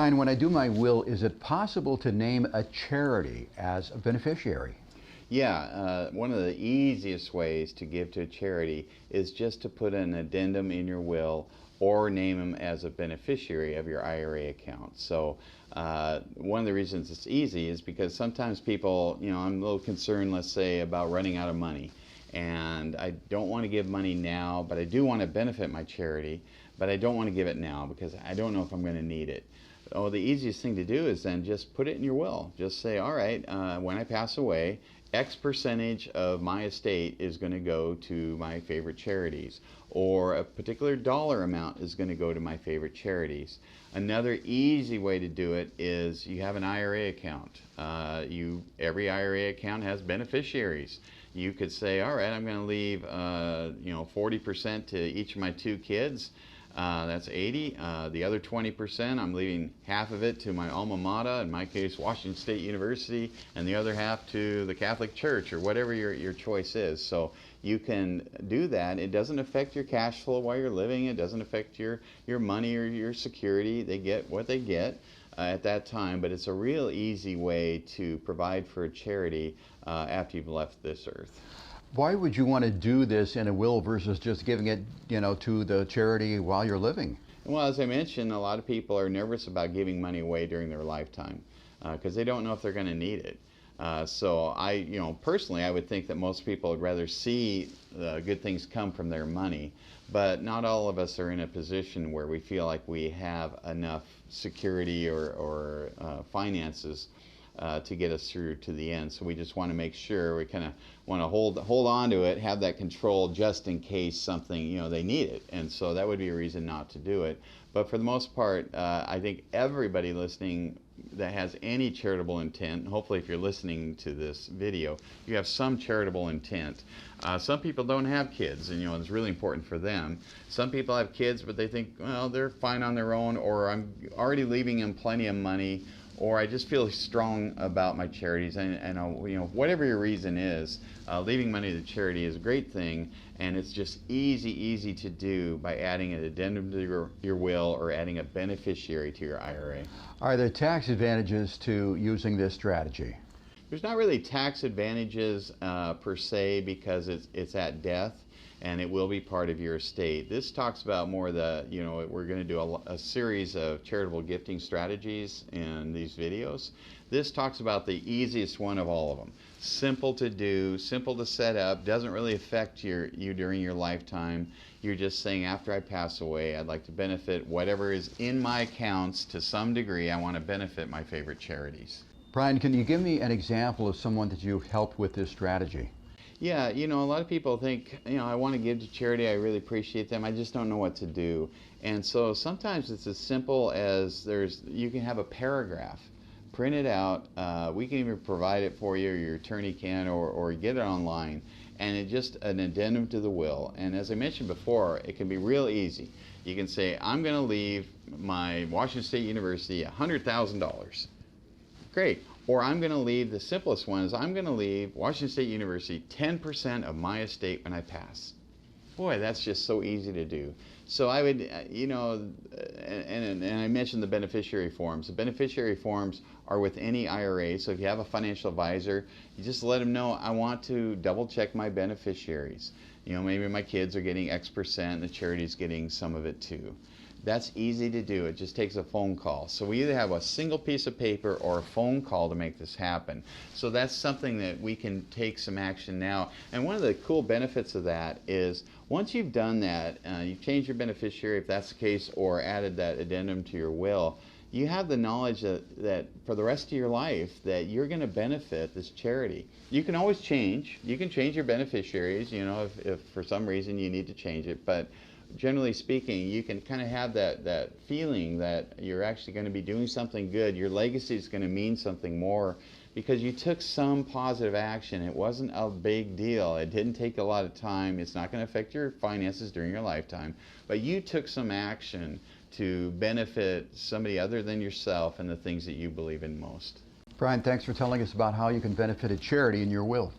Brian, when I do my will, is it possible to name a charity as a beneficiary? Yeah, one of the easiest ways to give to a charity is just to put an addendum in your will or name them as a beneficiary of your IRA account. So one of the reasons it's easy is because sometimes people, I'm a little concerned, let's say, about running out of money. And I don't want to give money now, but I do want to benefit my charity, but I don't want to give it now because I don't know if I'm going to need it. Oh, the easiest thing to do is then just put it in your will. Just say, all right, when I pass away, X percentage of my estate is going to go to my favorite charities, or a particular dollar amount is going to go to my favorite charities. Another easy way to do it is you have an IRA account. Every IRA account has beneficiaries. You could say, all right, I'm going to leave 40% to each of my 2 kids. That's 80. The other 20%, I'm leaving half of it to my alma mater, in my case, Washington State University, and the other half to the Catholic Church, or whatever your choice is. So you can do that. It doesn't affect your cash flow while you're living. It doesn't affect your money or your security. They get what they get at that time, but it's a real easy way to provide for a charity after you've left this earth. Why would you want to do this in a will versus just giving it, to the charity while you're living? Well, as I mentioned, a lot of people are nervous about giving money away during their lifetime because they don't know if they're going to need it. So personally, I would think that most people would rather see good things come from their money, but not all of us are in a position where we feel like we have enough security or finances to get us through to the end. So we just want to make sure we kind of want to hold on to it, have that control just in case something, they need it. And so that would be a reason not to do it. But for the most part, I think everybody listening that has any charitable intent, hopefully if you're listening to this video, you have some charitable intent. Some people don't have kids, and it's really important for them. Some people have kids, but they think, well, they're fine on their own, or I'm already leaving them plenty of money, or I just feel strong about my charities, and whatever your reason is, leaving money to charity is a great thing, and it's just easy to do by adding an addendum to your will or adding a beneficiary to your IRA. Are there tax advantages to using this strategy? There's not really tax advantages per se because it's at death, and it will be part of your estate. This talks about more we're going to do a series of charitable gifting strategies in these videos. This talks about the easiest one of all of them. Simple to do, simple to set up, doesn't really affect you during your lifetime. You're just saying, after I pass away, I'd like to benefit whatever is in my accounts to some degree. I want to benefit my favorite charities. Brian, can you give me an example of someone that you've helped with this strategy? Yeah, a lot of people think, I want to give to charity, I really appreciate them, I just don't know what to do. And so sometimes it's as simple as you can have a paragraph, print it out, we can even provide it for you, or your attorney can, or get it online, and it's just an addendum to the will. And as I mentioned before, it can be real easy. You can say, I'm going to leave my Washington State University $100,000. Great. Or I'm going to leave, the simplest one is, I'm going to leave Washington State University 10% of my estate when I pass. Boy, that's just so easy to do. So I would, and I mentioned the beneficiary forms. The beneficiary forms are with any IRA, so if you have a financial advisor, you just let them know, I want to double check my beneficiaries. Maybe my kids are getting X percent, the charity's getting some of it too. That's easy to do. It just takes a phone call. So we either have a single piece of paper or a phone call to make this happen. So that's something that we can take some action now. And one of the cool benefits of that is once you've done that, you've changed your beneficiary if that's the case, or added that addendum to your will, you have the knowledge that for the rest of your life that you're going to benefit this charity. You can always change. You can change your beneficiaries, if for some reason you need to change it. But generally speaking, you can kind of have that feeling that you're actually going to be doing something good. Your legacy is going to mean something more because you took some positive action. It wasn't a big deal. It didn't take a lot of time. It's not going to affect your finances during your lifetime. But you took some action to benefit somebody other than yourself and the things that you believe in most. Brian, thanks for telling us about how you can benefit a charity in your will.